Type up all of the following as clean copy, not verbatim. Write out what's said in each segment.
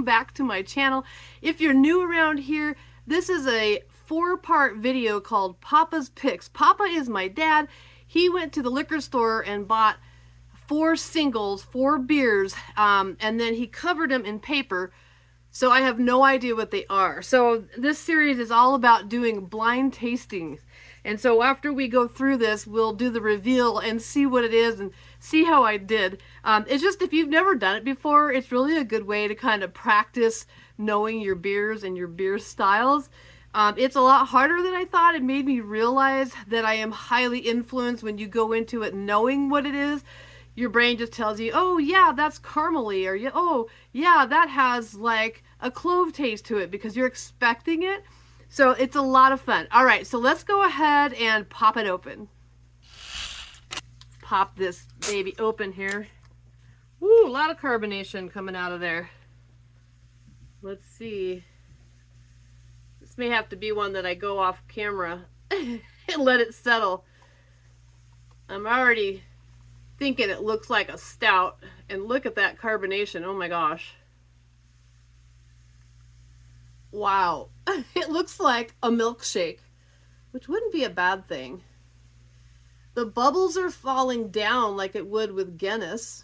back to my channel. If you're new around here, this is a 4-part video called Papa's Picks. Papa is my dad. He went to the liquor store and bought 4 singles, 4 beers, and then he covered them in paper. So I have no idea what they are. So this series is all about doing blind tastings. And so after we go through this, we'll do the reveal and see what it is and see how I did. It's just, if you've never done it before, it's really a good way to kind of practice knowing your beers and your beer styles. It's a lot harder than I thought. It made me realize that I am highly influenced when you go into it knowing what it is. Your brain just tells you, oh yeah, that's caramely, or oh yeah, that has like a clove taste to it, because you're expecting it. So it's a lot of fun. All right, so let's go ahead and pop it open. Pop this baby open here. Woo, a lot of carbonation coming out of there. Let's see. This may have to be one that I go off camera and let it settle. I'm already thinking it looks like a stout, and look at that carbonation. Oh my gosh. Wow. It looks like a milkshake, which wouldn't be a bad thing. The bubbles are falling down like it would with Guinness.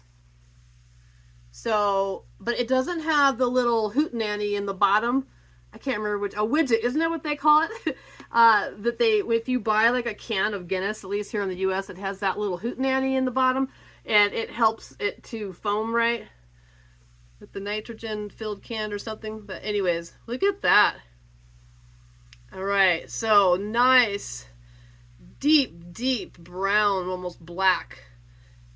So, but it doesn't have the little hootenanny in the bottom. I can't remember which, a widget, isn't that what they call it? That they, if you buy like a can of Guinness, at least here in the US, it has that little hootenanny in the bottom, and it helps it to foam, right? With the nitrogen filled can or something. But anyways, look at that. All right, so nice, deep brown, almost black.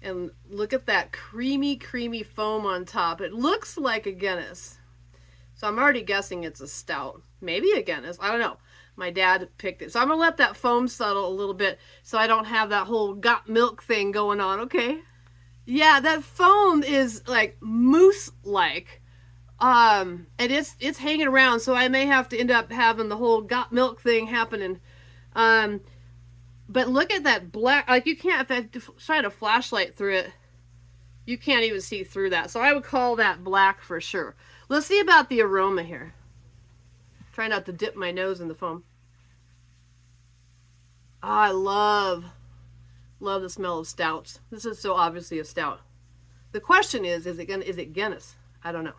And look at that creamy foam on top. It looks like a Guinness. So I'm already guessing it's a stout. Maybe a Guinness. I don't know. My dad picked it. So I'm going to let that foam settle a little bit so I don't have that whole got milk thing going on, okay? Yeah, that foam is like mousse-like. And it's hanging around, so I may have to end up having the whole got milk thing happening. But look at that black, like you can't, if I shine a flashlight through it, you can't even see through that. So I would call that black for sure. Let's see about the aroma here. Try not to dip my nose in the foam. Oh, I love the smell of stouts. This is so obviously a stout. The question is it Guinness? I don't know.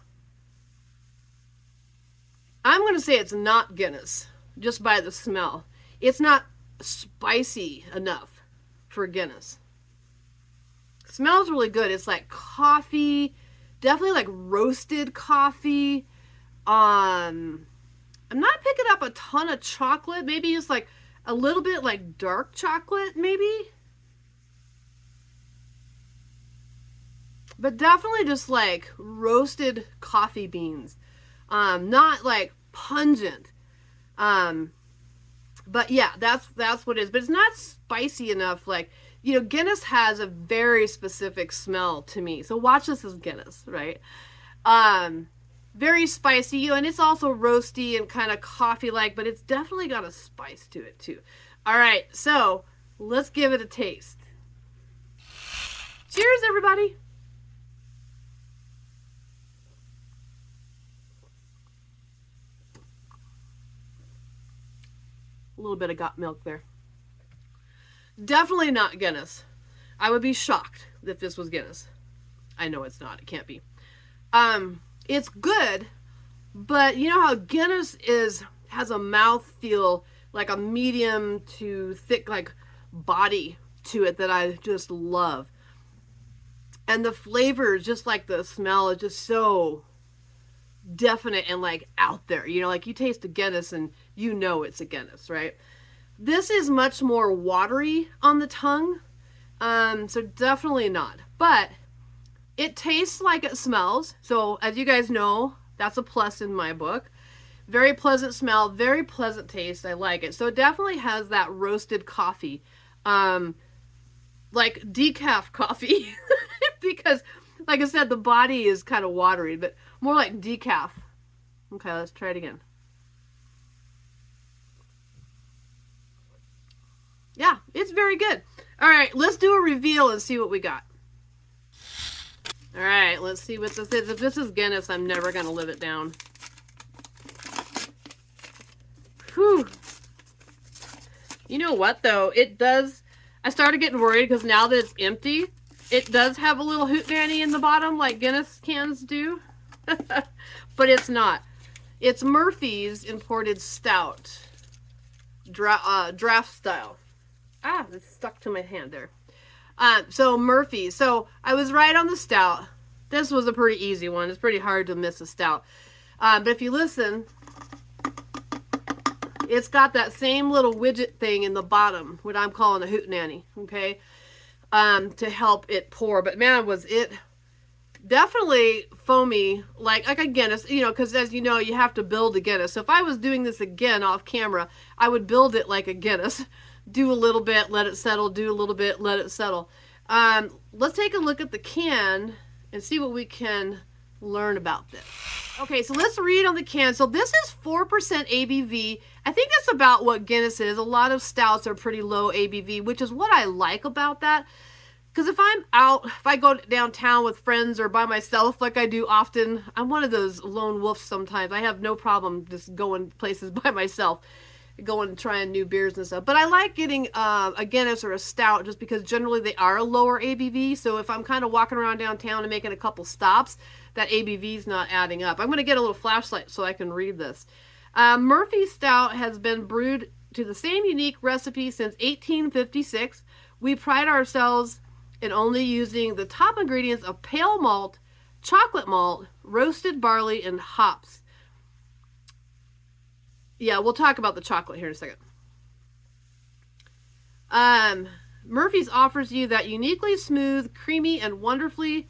I'm going to say it's not Guinness, just by the smell. It's not spicy enough for Guinness. It smells really good. It's like coffee, definitely like roasted coffee. I'm not picking up a ton of chocolate. Maybe just like a little bit like dark chocolate, maybe. But definitely just like roasted coffee beans. Not like pungent. But yeah, that's what it is. But it's not spicy enough. Like, you know, Guinness has a very specific smell to me. So watch this as Guinness, right? Very spicy, you know, and it's also roasty and kind of coffee-like, but it's definitely got a spice to it too. All right, so let's give it a taste. Cheers, everybody. A little bit of got milk there. Definitely not Guinness. I would be shocked if this was Guinness. I know it's not. It can't be. It's good, but you know how Guinness has a mouthfeel, like a medium to thick, like body to it that I just love. And the flavor, just like the smell, is just so definite and like out there. You know, like you taste a Guinness and you know it's a Guinness, right? This is much more watery on the tongue, so definitely not. But it tastes like it smells. So as you guys know, that's a plus in my book. Very pleasant smell, very pleasant taste. I like it. So it definitely has that roasted coffee, like decaf coffee, because like I said, the body is kind of watery, but more like decaf. Okay, let's try it again. Yeah, it's very good. All right, let's do a reveal and see what we got. All right, let's see what this is. If this is Guinness, I'm never going to live it down. Whew. You know what, though? It does... I started getting worried because now that it's empty, it does have a little hootenanny in the bottom like Guinness cans do. But it's not. It's Murphy's Imported Stout. Draft style. Ah, it's stuck to my hand there. So Murphy's. So I was right on the stout. This was a pretty easy one. It's pretty hard to miss a stout. But if you listen... It's got that same little widget thing in the bottom, what I'm calling a hootenanny, okay, to help it pour. But man, was it definitely foamy, like a Guinness, you know, because as you know, you have to build a Guinness. So if I was doing this again off camera, I would build it like a Guinness. Do a little bit, let it settle, do a little bit, let it settle. Let's take a look at the can and see what we can learn about this. Okay, so let's read on the can. So this is 4% ABV. I think that's about what Guinness is. A lot of stouts are pretty low ABV, which is what I like about that. Because if I'm out, if I go downtown with friends or by myself like I do often, I'm one of those lone wolves sometimes. I have no problem just going places by myself, going and trying new beers and stuff. But I like getting a Guinness or a stout just because generally they are a lower ABV. So if I'm kind of walking around downtown and making a couple stops, that ABV is not adding up. I'm going to get a little flashlight so I can read this. Murphy's Stout has been brewed to the same unique recipe since 1856. We pride ourselves in only using the top ingredients of pale malt, chocolate malt, roasted barley, and hops. Yeah, we'll talk about the chocolate here in a second. Murphy's offers you that uniquely smooth, creamy, and wonderfully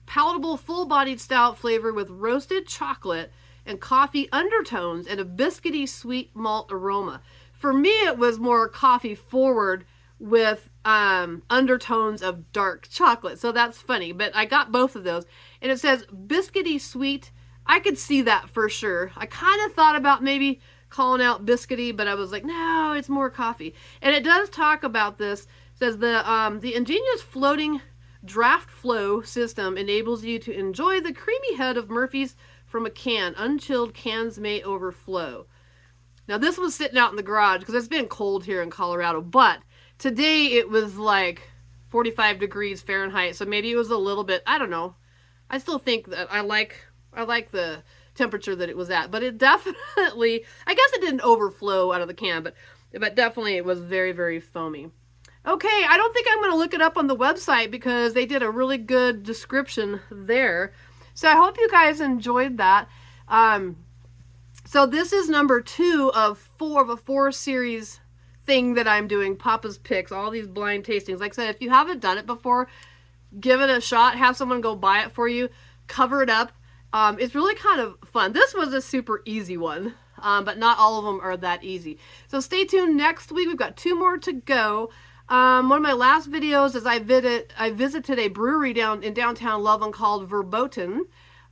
palatable full-bodied stout flavor with roasted chocolate and coffee undertones and a biscuity sweet malt aroma. For me, it was more coffee forward with undertones of dark chocolate. So that's funny, but I got both of those. And it says biscuity sweet. I could see that for sure. I kind of thought about maybe calling out biscuity, but I was like, no, it's more coffee. And it does talk about this. It says the ingenious floating draft flow system enables you to enjoy the creamy head of Murphy's from a can. Unchilled cans may overflow. Now this was sitting out in the garage because it's been cold here in Colorado, but today it was like 45 degrees Fahrenheit, so maybe it was a little bit, I don't know. I still think that I like the temperature that it was at, but it definitely, I guess it didn't overflow out of the can, but definitely it was very, very foamy. Okay, I don't think I'm going to look it up on the website because they did a really good description there. So I hope you guys enjoyed that. So this is number 2 of a 4 series thing that I'm doing, Papa's Picks, all these blind tastings. Like I said, if you haven't done it before, give it a shot. Have someone go buy it for you. Cover it up. It's really kind of fun. This was a super easy one, but not all of them are that easy. So stay tuned next week. We've got 2 more to go. One of my last videos is I visited a brewery in downtown Loveland called Verboten.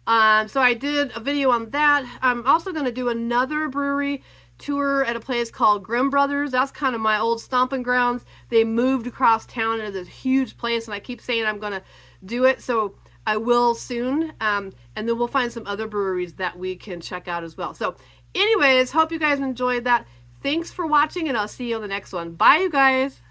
So I did a video on that. I'm also going to do another brewery tour at a place called Grimm Brothers. That's kind of my old stomping grounds. They moved across town into this huge place, and I keep saying I'm going to do it, so I will soon. And then we'll find some other breweries that we can check out as well. So anyways, hope you guys enjoyed that. Thanks for watching, and I'll see you on the next one. Bye, you guys.